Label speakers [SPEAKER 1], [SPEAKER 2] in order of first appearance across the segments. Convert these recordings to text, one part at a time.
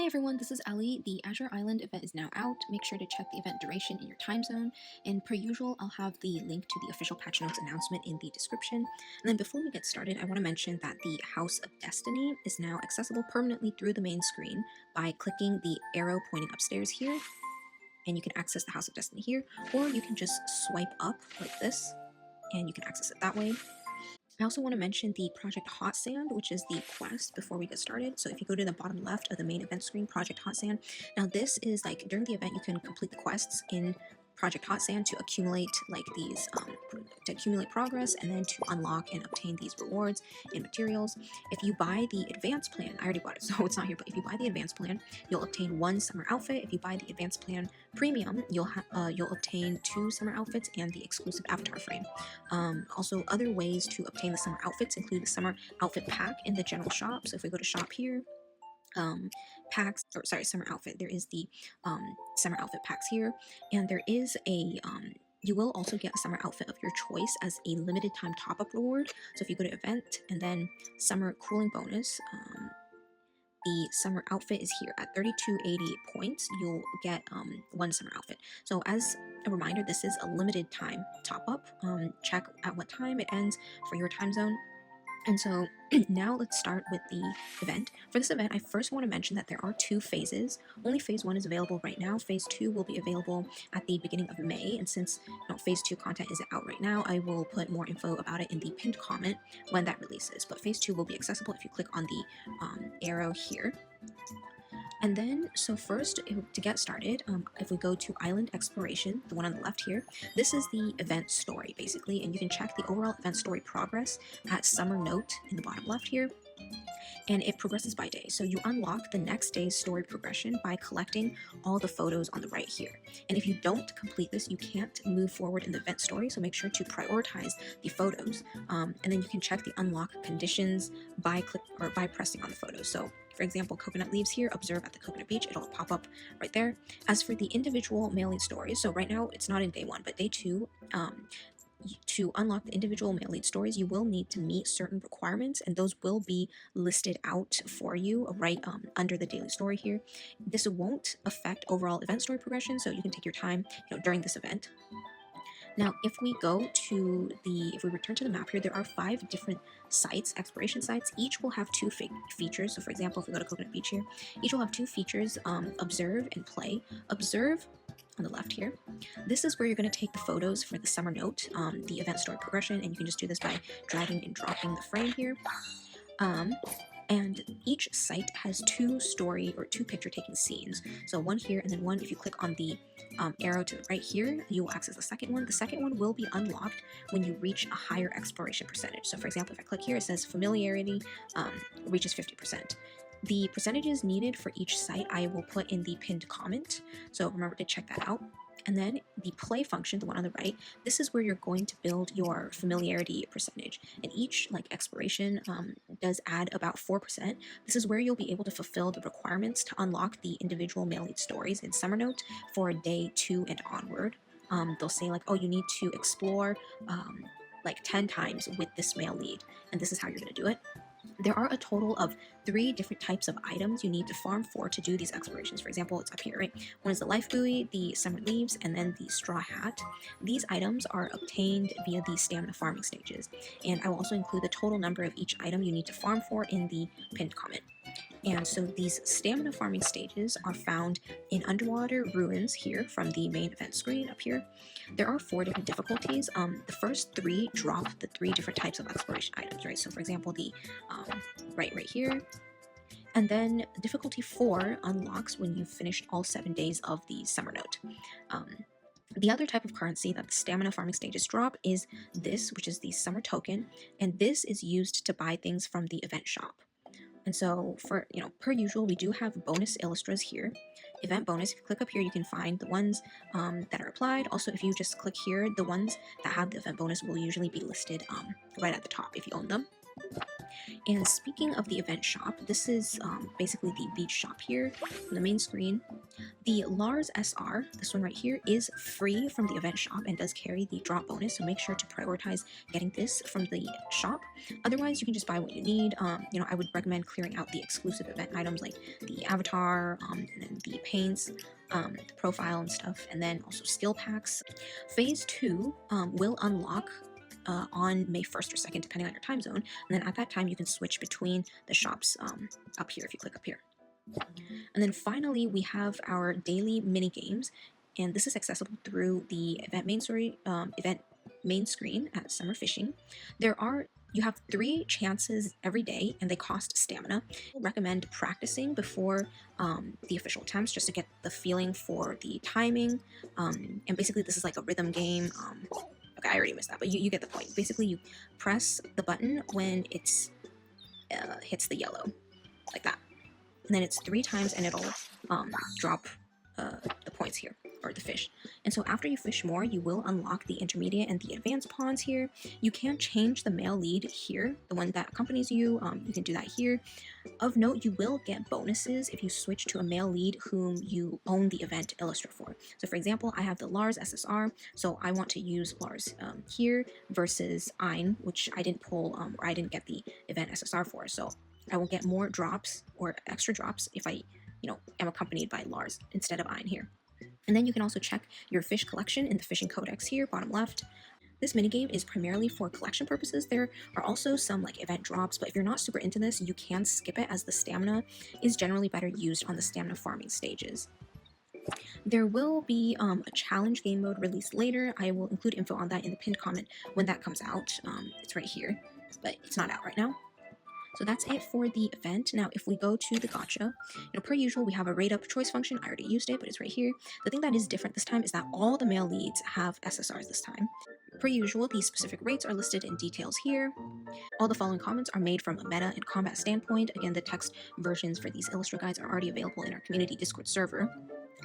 [SPEAKER 1] everyone, this is Ellie. The Azure Island event is now out. Make sure to check the event duration in your time zone. And per usual, I'll have the link to the official patch notes announcement in the description. And then before we get started, I want to mention that the House of Destiny is now accessible permanently through the main screen by clicking the arrow pointing upstairs here. And you can access the House of Destiny here, or you can just swipe up like this, and you can access it that way. I also want to mention the Project Hot Sand, which is the quest before we get started. So if you go to the bottom left of the main event screen, Project Hot Sand. Now this is like during the event, you can complete the quests in Project Hot Sand to accumulate like these, to accumulate progress and then to unlock and obtain these rewards and materials. If you buy the advanced plan, I already bought it, so it's not here, but if you buy the advanced plan, you'll obtain 1 summer outfit. If you buy the advanced plan premium, you'll obtain 2 summer outfits and the exclusive avatar frame. Also, other ways to obtain the summer outfits include the summer outfit pack in the general shop. So if we go to shop here, summer outfit, there is the summer outfit packs here, and there is a you will also get a summer outfit of your choice as a limited time top-up reward. So if you go to event and then summer cooling bonus, the summer outfit is here at 3280 points. You'll get 1 summer outfit. So as a reminder, this is a limited time top-up. Check at what time it ends for your time zone. And so now let's start with the event. For this event, I first want to mention that there are 2 phases. Only phase 1 is available right now. Phase 2 will be available at the beginning of May. And since phase 2 content isn't out right now, I will put more info about it in the pinned comment when that releases. But phase 2 will be accessible if you click on the arrow here. And then, so first, to get started, if we go to Island Exploration, the one on the left here, this is the event story, basically, and you can check the overall event story progress at Summer Note in the bottom left here, and it progresses by day. So you unlock the next day's story progression by collecting all the photos on the right here. And if you don't complete this, you can't move forward in the event story, so make sure to prioritize the photos, and then you can check the unlock conditions by pressing on the photos. So for example, coconut leaves here, observe at the coconut beach, it'll pop up right there. As for the individual male lead stories, so right now it's not in day 1, but day 2, to unlock the individual male lead stories, you will need to meet certain requirements, and those will be listed out for you right under the daily story here. This won't affect overall event story progression, so you can take your time during this event. Now, if we return to the map here, there are 5 different sites, exploration sites. Each will have 2 features. So for example, if we go to Coconut Beach here, each will have 2 features, observe and play. Observe on the left here. This is where you're going to take the photos for the summer note, the event story progression, and you can just do this by dragging and dropping the frame here. And each site has 2 story or 2 picture taking scenes. So one here and then one, if you click on the arrow to the right here, you will access the second one. The second one will be unlocked when you reach a higher exploration percentage. So for example, if I click here, it says familiarity reaches 50%. The percentages needed for each site I will put in the pinned comment, so remember to check that out. And then the play function, the one on the right, this is where you're going to build your familiarity percentage. And each exploration does add about 4%. This is where you'll be able to fulfill the requirements to unlock the individual male lead stories in Summer Note for day 2 and onward. They'll say like, oh, you need to explore like 10 times with this male lead, and this is how you're going to do it. There are a total of 3 different types of items you need to farm for to do these explorations. For example, it's up here, right? One is the life buoy, the summer leaves, and then the straw hat. These items are obtained via the stamina farming stages. And I will also include the total number of each item you need to farm for in the pinned comment. And so these stamina farming stages are found in underwater ruins here from the main event screen up here. There are 4 different difficulties. The first 3 drop the 3 different types of exploration items, right? So for example, the right here. And then difficulty 4 unlocks when you've finished all 7 days of the summer note. The other type of currency that the stamina farming stages drop is this, which is the summer token, and this is used to buy things from the event shop. And so for, per usual, we do have bonus illustras here. Event bonus, if you click up here, you can find the ones that are applied. Also, if you just click here, the ones that have the event bonus will usually be listed right at the top if you own them. And speaking of the event shop, this is basically the beach shop here on the main screen. The Lars SSR, this one right here, is free from the event shop and does carry the drop bonus, so make sure to prioritize getting this from the shop. Otherwise, you can just buy what you need. I would recommend clearing out the exclusive event items like the avatar, and then the paints, the profile and stuff, and then also skill packs. Phase 2 will unlock on May 1st or 2nd, depending on your time zone. And then at that time, you can switch between the shops up here if you click up here. And then finally, we have our daily mini games, and this is accessible through the event main screen at Summer Fishing. You have 3 chances every day, and they cost stamina. I recommend practicing before the official attempts just to get the feeling for the timing. And basically, this is like a rhythm game. Okay, I already missed that, but you get the point. Basically, you press the button when it's hits the yellow, like that. And then it's 3 times, and it'll drop the points here, or the fish. And so after you fish more, you will unlock the intermediate and the advanced pawns here. You can change the male lead here, the one that accompanies you. You can do that here. Of note, you will get bonuses if you switch to a male lead whom you own the event illustrator for. So for example, I have the Lars SSR, so I want to use Lars here versus Ayn, which I didn't pull, or I didn't get the event SSR for. So I will get more drops or extra drops if I, am accompanied by Lars instead of Ayn here. And then you can also check your fish collection in the fishing codex here, bottom left. This minigame is primarily for collection purposes. There are also some event drops, but if you're not super into this, you can skip it as the stamina is generally better used on the stamina farming stages. There will be a challenge game mode released later. I will include info on that in the pinned comment when that comes out. It's right here, but it's not out right now. So that's it for the event. Now, if we go to the gacha, per usual, we have a rate up choice function. I already used it, but it's right here. The thing that is different this time is that all the male leads have SSRs this time. Per usual, the specific rates are listed in details here. All the following comments are made from a meta and combat standpoint. Again, the text versions for these Illustra guides are already available in our community Discord server.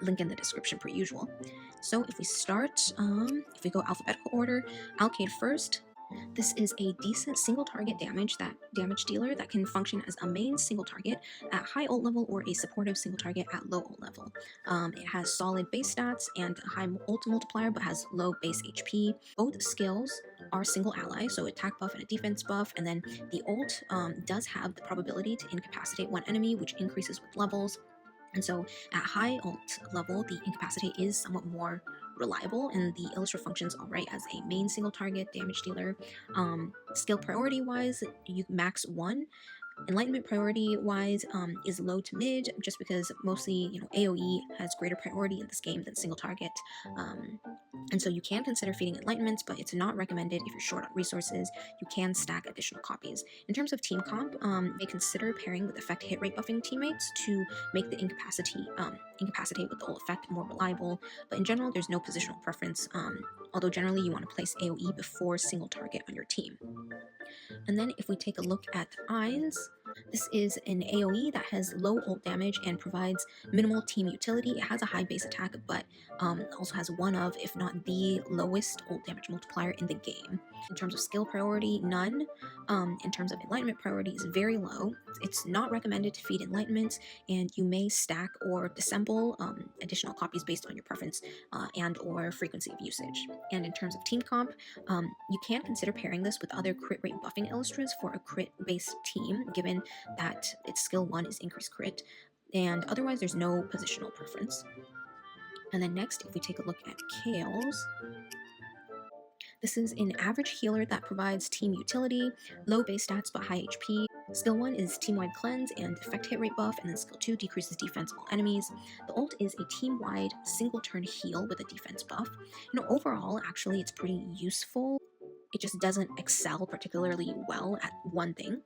[SPEAKER 1] Link in the description per usual. So if we start, if we go alphabetical order, Alkaid first. This is a decent single target damage dealer that can function as a main single target at high ult level or a supportive single target at low ult level. It has solid base stats and a high ult multiplier but has low base HP. Both skills are single ally, so attack buff and a defense buff, and then the ult does have the probability to incapacitate one enemy, which increases with levels. And so at high ult level, the incapacitate is somewhat more reliable, and the Illustra functions alright as a main single target damage dealer. Skill priority wise, you max 1. Enlightenment priority wise is low to mid, just because mostly AoE has greater priority in this game than single target, and so you can consider feeding enlightenments, but it's not recommended if you're short on resources. You can stack additional copies. In terms of team comp, they consider pairing with effect hit rate buffing teammates to make the incapacitate with the ult effect more reliable, but in general there's no positional preference, although generally you want to place AoE before single target on your team. And then if we take a look at Ayn's, this is an AoE that has low ult damage and provides minimal team utility. It has a high base attack, but also has one of, if not the lowest ult damage multiplier in the game. In terms of skill priority, none. In terms of enlightenment priority, is very low. It's not recommended to feed enlightenments, and you may stack or disassemble additional copies based on your preference and or frequency of usage. And in terms of team comp, you can consider pairing this with other crit rate buffing illustras for a crit-based team, given that its skill 1 is increased crit, and otherwise there's no positional preference. And then next, if we take a look at Cael's, this is an average healer that provides team utility, low base stats but high HP. Skill 1 is team-wide cleanse and effect hit rate buff, and then skill 2 decreases defense of all enemies. The ult is a team-wide single turn heal with a defense buff. Overall, actually, it's pretty useful. It just doesn't excel particularly well at one thing.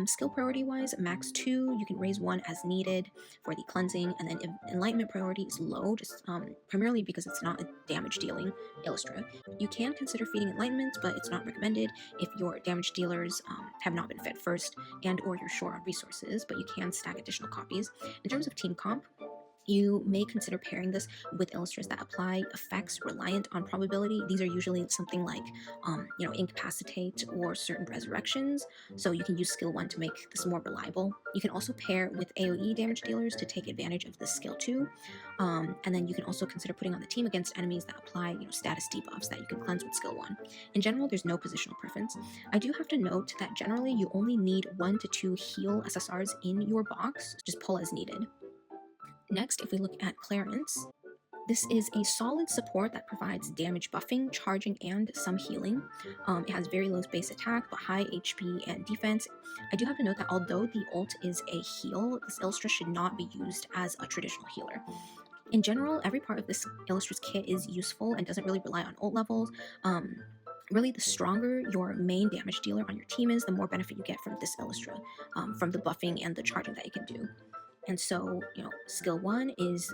[SPEAKER 1] Skill priority wise, max 2, you can raise 1 as needed for the cleansing, and then enlightenment priority is low, just primarily because it's not a damage dealing Illustra. You can consider feeding enlightenments, but it's not recommended if your damage dealers have not been fed first and or you're short on resources, but you can stack additional copies. In terms of team comp, You may consider pairing this with illustras that apply effects reliant on probability. These are usually something like, incapacitate or certain resurrections. So you can use skill 1 to make this more reliable. You can also pair with AoE damage dealers to take advantage of this skill 2. And then you can also consider putting on the team against enemies that apply, status debuffs that you can cleanse with skill 1. In general, there's no positional preference. I do have to note that generally you only need 1 to 2 heal SSRs in your box. Just pull as needed. Next, if we look at Clarence, this is a solid support that provides damage buffing, charging, and some healing. It has very low base attack, but high HP and defense. I do have to note that although the ult is a heal, this Illustra should not be used as a traditional healer. In general, every part of this Illustra's kit is useful and doesn't really rely on ult levels. Really, the stronger your main damage dealer on your team is, the more benefit you get from this Illustra, from the buffing and the charging that you can do. And so, skill 1 is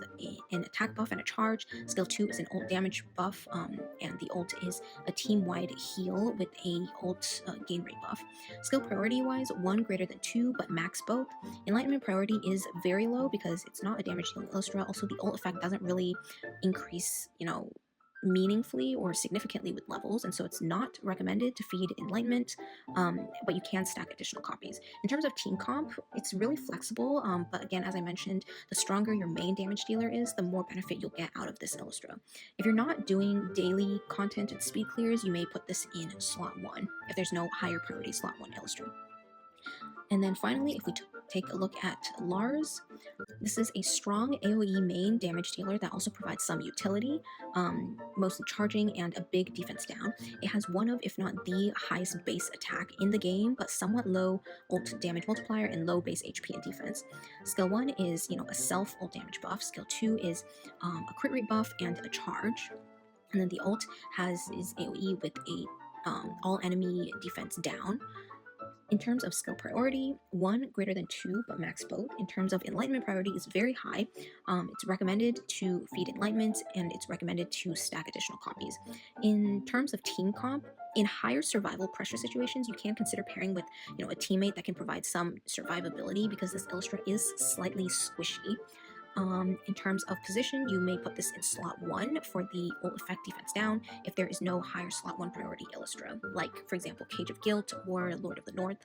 [SPEAKER 1] an attack buff and a charge. Skill 2 is an ult damage buff, and the ult is a team-wide heal with a ult gain rate buff. Skill priority-wise, 1 greater than 2, but max both. Enlightenment priority is very low because it's not a damage dealing Illustra. Also, the ult effect doesn't really increase, meaningfully or significantly with levels, and so it's not recommended to feed enlightenment, but you can stack additional copies. In terms of team comp, it's really flexible, but again, as I mentioned, the stronger your main damage dealer is, the more benefit you'll get out of this Illustra. If you're not doing daily content and speed clears, you may put this in slot 1 if there's no higher priority slot 1 Illustra. And then finally, if we take a look at Lars, this is a strong AoE main damage dealer that also provides some utility, mostly charging and a big defense down. It has one of, if not the highest base attack in the game, but somewhat low ult damage multiplier and low base HP and defense. Skill 1 is, a self ult damage buff. Skill 2 is a crit rate buff and a charge. And then the ult is AoE with a all enemy defense down. In terms of skill priority, 1 greater than 2, but max both. In terms of enlightenment priority is very high. It's recommended to feed enlightenment, and it's recommended to stack additional copies. In terms of team comp, in higher survival pressure situations, you can consider pairing with, a teammate that can provide some survivability because this Illustra is slightly squishy. In terms of position, you may put this in slot 1 for the ult effect defense down if there is no higher slot 1 priority Illustra, like, for example, Cage of Guilt or Lord of the North.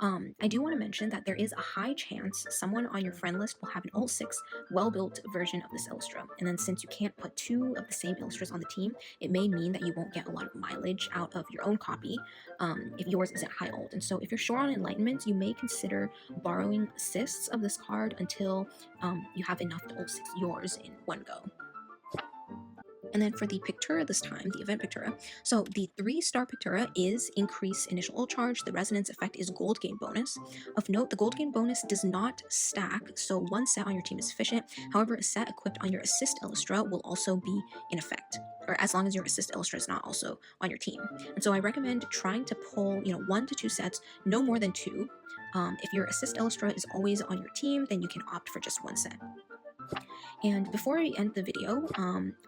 [SPEAKER 1] I do want to mention that there is a high chance someone on your friend list will have an ult 6 well-built version of this Illustra, and then since you can't put 2 of the same Illustras on the team, it may mean that you won't get a lot of mileage out of your own copy if yours isn't high ult. And so if you're short on enlightenment, you may consider borrowing assists of this card until you have enough to ult 6 yours in one go. And then for the Pictura this time, the event Pictura, so the 3-star Pictura is increase initial ult charge. The resonance effect is gold gain bonus. Of note, the gold gain bonus does not stack, so 1 set on your team is sufficient. However, a set equipped on your assist Illustra will also be in effect, or as long as your assist Illustra is not also on your team. And so I recommend trying to pull, 1 to 2 sets, no more than 2. If your assist Illustra is always on your team, then you can opt for just 1 set. And before I end the video,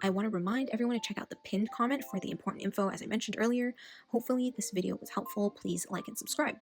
[SPEAKER 1] I want to remind everyone to check out the pinned comment for the important info as I mentioned earlier. Hopefully this video was helpful. Please like and subscribe.